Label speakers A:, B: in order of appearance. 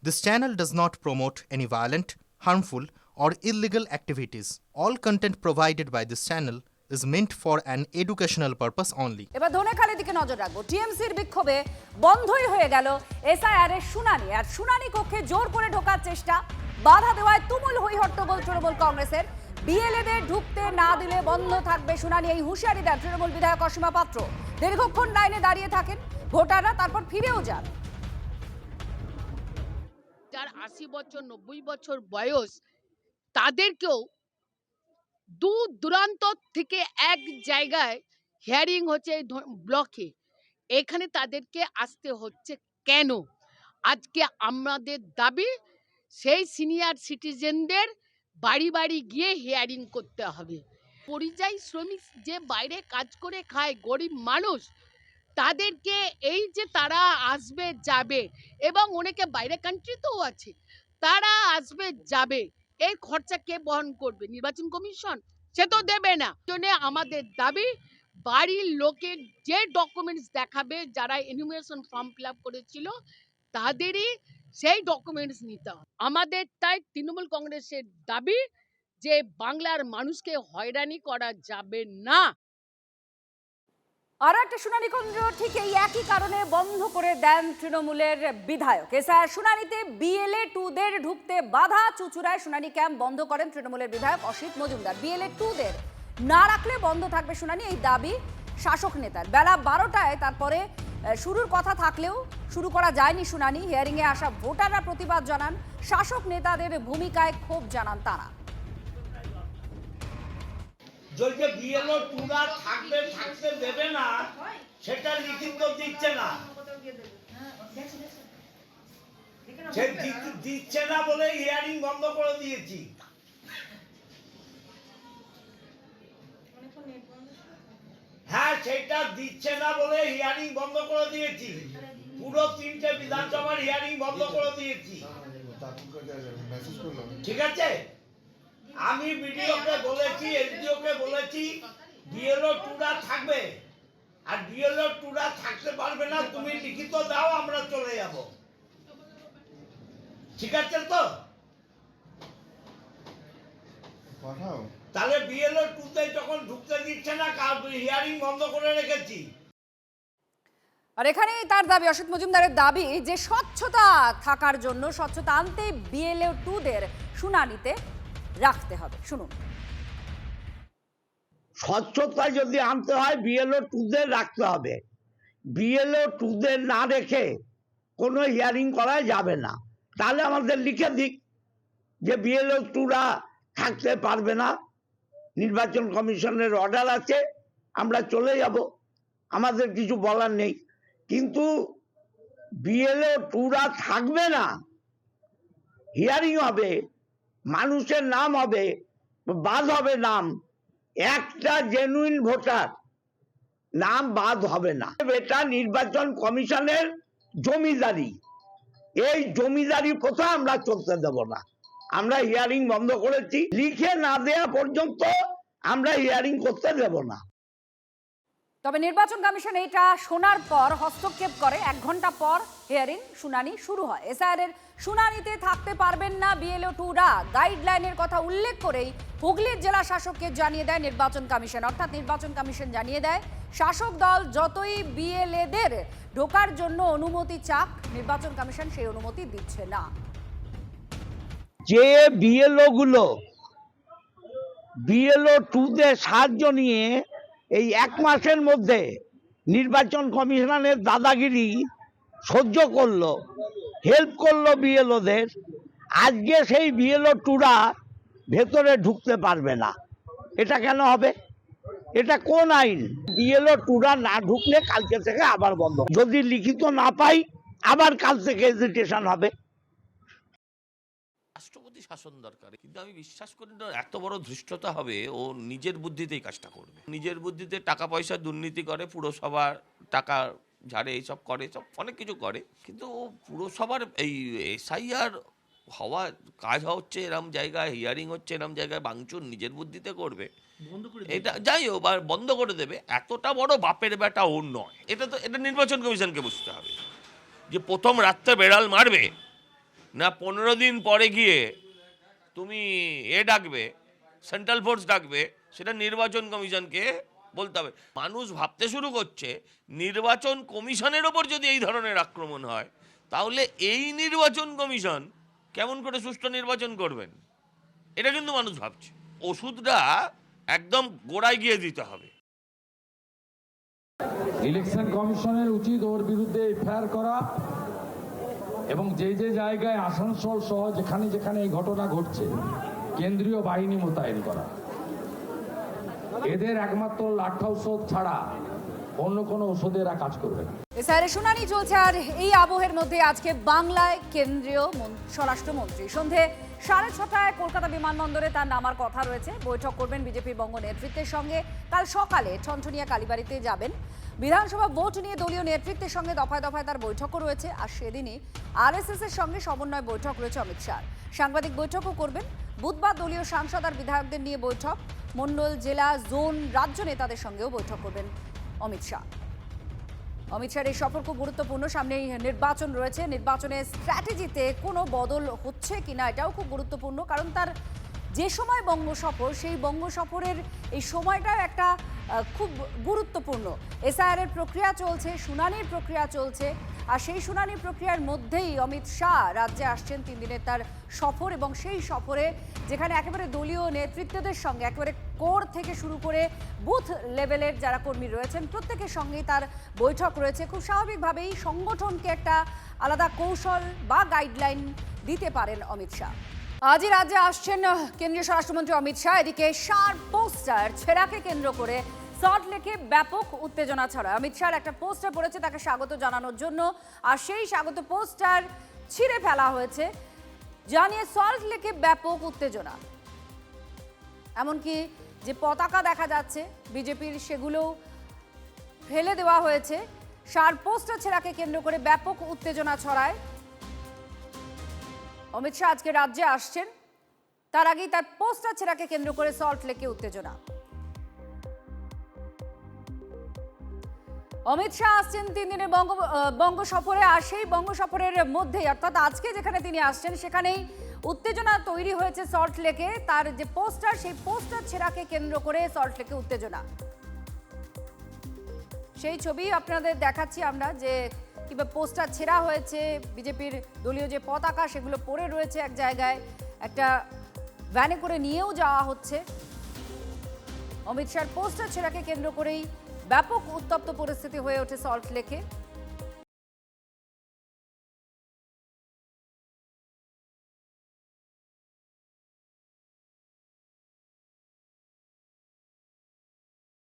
A: This channel does not promote any violent, harmful, or illegal activities. All content provided by this channel is meant for an educational purpose only.
B: এবার ধনেখালির দিকে নজর রাখবো। টিএমসির বিক্ষোভে বন্ধই হয়ে গেল এসআইআর এর শুনানি। আর শুনানি কক্ষে জোর করে ঢোকার চেষ্টা, বাধা দেওয়ায় তুমুল হইহট্টগোল তৃণমূল কংগ্রেসের। বিএলএদের ঢুকতে না দিলে বন্ধ থাকবে শুনানি, এই হুঁশিয়ারি দেন তৃণমূল বিধায়ক অসীমা পাত্র। দীর্ঘক্ষণ লাইনে দাঁড়িয়ে থাকেন ভোটাররা, তারপর ফিরেও যান।
C: যার ৮০ বছর ৯০ বছর বয়স, তাদেরকেও দূর দূরান্ত থেকে এক জায়গায় হিয়ারিং হচ্ছে এই ব্লকে, এখানে তাদেরকে আসতে হচ্ছে কেন? আজকে আমাদের দাবি সেই সিনিয়র সিটিজেনদের বাড়ি বাড়ি গিয়ে হিয়ারিং করতে হবে। পরিযায়ী শ্রমিক যে বাইরে কাজ করে খায়, গরিব মানুষ, তাদেরকে এই যে তারা আসবে যাবে, এবং অনেকে বাইরে কান্ট্রিতেও আছে, তারা আসবে যাবে, এই খরচা কে বহন করবে? নির্বাচন কমিশন? সে তো দেবে না। জন্য আমাদের দাবি বাড়ির লোকের যে ডকুমেন্টস দেখাবে, যারা এনুমারেশন ফর্ম ফিল আপ করেছিল তাদেরই সেই ডকুমেন্টস নিতে হবে। আমাদের তাই তৃণমূল কংগ্রেসের দাবি যে বাংলার মানুষকে হয়রানি করা যাবে না।
B: আরও একটা শুনানি কেন্দ্র ঠিক এই একই কারণে বন্ধ করে দেন তৃণমূলের বিধায়ক। এসআইআর শুনানিতে বিএলএ 2দের ঢুকতে বাধা, চুঁচুড়ায় শুনানি ক্যাম্প বন্ধ করেন তৃণমূলের বিধায়ক অসিত মজুমদার। বিএলএ 2দের না রাখলে বন্ধ থাকবে শুনানি, এই দাবি শাসক নেতার। বেলা 12টায় তারপরে শুরুর কথা থাকলেও শুরু করা যায়নি শুনানি। হিয়ারিংয়ে আসা ভোটাররা প্রতিবাদ জানান, শাসক নেতাদের ভূমিকায় ক্ষোভ জানান তারা।
D: যে বিএলও 2রা থাকতে দেবে না, সেটা লিখিত দিচ্ছে না। সে দিচ্ছে না বলে হিয়ারিং বন্ধ করে দিয়েছি। হ্যাঁ, সেটা দিচ্ছে না বলে হিয়ারিং বন্ধ করে দিয়েছি। পুরো 3টে বিধানসভার হিয়ারিং বন্ধ করে দিয়েছি। ঠিক আছে, আমি বিডিওকে বলেছি, এসডিওকে বলেছি, বিএলও 2রা থাকবে, আর বিএলও 2রা থাকতে পারবে না, তুমি লিখিত দাও, আমরা চলে যাব। ঠিক আছে তো? তাহলে বিএলও 2তে যখন ঢুকতে দিচ্ছে না, হিয়ারিং বন্ধ করে রেখেছি।
B: আর এখানেই তার দাবি, অসিত মজুমদারের দাবি যে স্বচ্ছতা থাকার জন্য, স্বচ্ছতা আনতে বিএলএ 2দের শুনানিতে রাখতে হবে। শুনুন।
D: স্বচ্ছতা যদি আনতে হয়, বিএলও 2দের রাখতে হবে। বিএলও 2দের না রেখে কোনো হিয়ারিং করা যাবে না। তাহলে আমাদের লিখে দিক যে বিএলও 2রা থাকতে পারবে না, নির্বাচন কমিশনের অর্ডার আছে, আমরা চলে যাব, আমাদের কিছু বলার নেই। কিন্তু বিএলও 2রা থাকবে না, হিয়ারিং হবে, মানুষের নাম হবে, বাদ হবে নাম, একটা জেনুইন ভোটার নাম বাদ হবে না। এটা নির্বাচন কমিশনের জমিদারি, এই জমিদারি প্রথা আমরা চলতে দেব না। আমরা হিয়ারিং বন্ধ করেছি, লিখে না দেওয়া পর্যন্ত আমরা হিয়ারিং করতে দেব না।
B: তবে নির্বাচন কমিশন এটা শোনার পর হস্তক্ষেপ করে। 1 ঘন্টা পর হিয়ারিং শুনানি শুরু হয়। এসআইআর এর শুনানিতে থাকতে পারবেন না বিএলও 2রা, গাইডলাইনের কথা উল্লেখ করেই হুগলির জেলা শাসককে জানিয়ে দেয় নির্বাচন কমিশন। অর্থাৎ নির্বাচন কমিশন জানিয়ে দেয়, শাসক দল যতই বিএলএদের ঢোকার জন্য অনুমতি চাক, নির্বাচন কমিশন সেই অনুমতি দিচ্ছে না।
D: যে বিএলও 2দের সাহায্য নিয়ে এই 1 মাসের মধ্যে নির্বাচন কমিশনের দাদাগিরি সহ্য করলো, হেল্প করলো বিএলওদের, আজকে সেই বিএলও 2রা ভেতরে ঢুকতে পারবে না। এটা কেন হবে? এটা কোন আইন? বিএলও 2রা না ঢুকলে কালকে থেকে আবার বন্ধ, যদি লিখিত না পাই আবার কাল থেকে এজিটেশন হবে।
E: রাষ্ট্রপতি শাসন দরকার, কিন্তু আমি বিশ্বাস করি না এত বড় ধৃষ্টতা হবে। ও নিজের বুদ্ধিতেই কাজটা করবে, নিজের বুদ্ধিতে টাকা পয়সা দুর্নীতি করে, পুরসভার টাকা ঝাড়ে, এইসব করে, সব অনেক কিছু করে। কিন্তু ও পুরসভার এই এসআইআর হওয়া কাজ হচ্ছে এরম জায়গায়, হিয়ারিং হচ্ছে এরম জায়গায়, ভাঙচুর নিজের বুদ্ধিতে করবে, এটা যাই হোক বন্ধ করে দেবে। এতটা বড় বাপের বেটা ও নয়। এটা নির্বাচন কমিশনকে বুঝতে হবে যে প্রথম রাত্রে বেড়াল মারবে, না 15 দিন পরে গিয়ে তুমি ডাকবে, সেন্ট্রাল ফোর্স ডাকবে, সেটা নির্বাচন কমিশনকে বলতে হবে। মানুষ ভাবতে শুরু করছে নির্বাচন কমিশনের ওপর যদি এই ধরনের আক্রমণ হয়, তাহলে এই নির্বাচন কমিশন কেমন করে সুষ্ঠু নির্বাচন করবেন, এটা কিন্তু মানুষ ভাবছে। ওষুধটা একদম গোড়ায় গিয়ে দিতে হবে।
F: ইলেকশন কমিশনের উচিত ওর বিরুদ্ধে এফআইআর করা এবং যে যে জায়গায় আসানসোল সহ যেখানে যেখানে এই ঘটনা ঘটছে কেন্দ্রীয় বাহিনী মোতায়েন করা। এদের একমাত্র লাঠা ঔষধ ছাড়া অন্য কোনো ওষুধে এরা কাজ করবে না।
B: এসআইআর শুনানি চলছে, আর এই আবহের মধ্যে আজকে বাংলায় কেন্দ্রীয় স্বরাষ্ট্রমন্ত্রী সন্ধে 6:30টায় কলকাতা বিমানবন্দরে তার নামার কথা রয়েছে। বৈঠক করবেন বিজেপির বঙ্গ নেতৃত্বের সঙ্গে। কাল সকালে ঠনঠনিয়া কালীবাড়িতে যাবেন। বিধানসভা ভোট নিয়ে দলীয় নেতৃত্বের সঙ্গে দফায় দফায় তার বৈঠকও রয়েছে। আর সেদিনই আরএসএস এর সঙ্গে সমন্বয় বৈঠক রয়েছে অমিত শাহ। সাংবাদিক বৈঠকও করবেন। বুধবার দলীয় সাংসদ আর বিধায়কদের নিয়ে বৈঠক। মণ্ডল, জেলা, জোন, রাজ্য নেতাদের সঙ্গেও বৈঠক করবেন অমিত শাহ। অমিত শাহের এই সফর খুব গুরুত্বপূর্ণ। সামনেই নির্বাচন রয়েছে। নির্বাচনের স্ট্র্যাটেজিতে কোনো বদল হচ্ছে কিনা এটাও খুব গুরুত্বপূর্ণ, কারণ তার যে সময় বঙ্গ সফর, সেই বঙ্গ সফরের এই সময়টা একটা খুব গুরুত্বপূর্ণ। এসআইআর এর প্রক্রিয়া চলছে, শুনানির প্রক্রিয়া চলছে, আর সেই শুনানির প্রক্রিয়ার মধ্যেই অমিত শাহ রাজ্যে আসছেন। 3 দিনের তার সফর, এবং সেই সফরে যেখানে একেবারে দলীয় নেতৃত্বদের সঙ্গে একেবারে কোর থেকে শুরু করে বুথ লেভেলের যারা কর্মী রয়েছেন প্রত্যেকের সঙ্গেই তার বৈঠক রয়েছে। খুব স্বাভাবিকভাবেই সংগঠনকে একটা আলাদা কৌশল বা গাইডলাইন দিতে পারেন অমিত শাহ। আজই রাজ্যে আসছেন কেন্দ্রীয় স্বরাষ্ট্রমন্ত্রী অমিত শাহ। এদিকে শার্প পোস্টার ছেঁড়াকে কেন্দ্র করে সল্টলেকে ব্যাপক উত্তেজনা ছড়ায়। অমিত শাহর একটা পোস্টার পড়েছে তাকে স্বাগত জানানোর জন্য, আর সেই স্বাগত পোস্টার ছিঁড়ে ফেলা হয়েছে, জানিয়ে সল্টলেকে ব্যাপক উত্তেজনা। এমনকি যে পতাকা দেখা যাচ্ছে বিজেপির, সেগুলোও ফেলে দেওয়া হয়েছে। শার্প পোস্টার ছেঁড়াকে কেন্দ্র করে ব্যাপক উত্তেজনা ছড়ায়। অমিত শাহ আজকে রাজ্যে আসছেন, তার আগেই তার পোস্টার ছেঁড়াকে কেন্দ্র করে সল্টলেকে উত্তেজনা। অমিত শাহ আসছেন 3 দিনের বঙ্গ সফরে, আর সেই বঙ্গ সফরের মধ্যেই অর্থাৎ আজকে যেখানে তিনি আসছেন সেখানেই উত্তেজনা তৈরি হয়েছে সল্টলেকে। তার যে পোস্টার, সেই পোস্টার ছেঁড়াকে কেন্দ্র করে সল্টলেকে উত্তেজনা। সেই ছবি আপনাদের দেখাচ্ছি আমরা, যে কিভাবে পোস্টার ছেঁড়া হয়েছে। বিজেপির দলীয় যে পতাকা সেগুলো পড়ে রয়েছে এক জায়গায়, একটা ভ্যানে করে নিয়েও যাওয়া হচ্ছে। অমিত শাহর পোস্টার ছেঁড়াকে কেন্দ্র করেই ব্যাপক উত্তপ্ত পরিস্থিতি হয়ে ওঠে সল্টলেকে।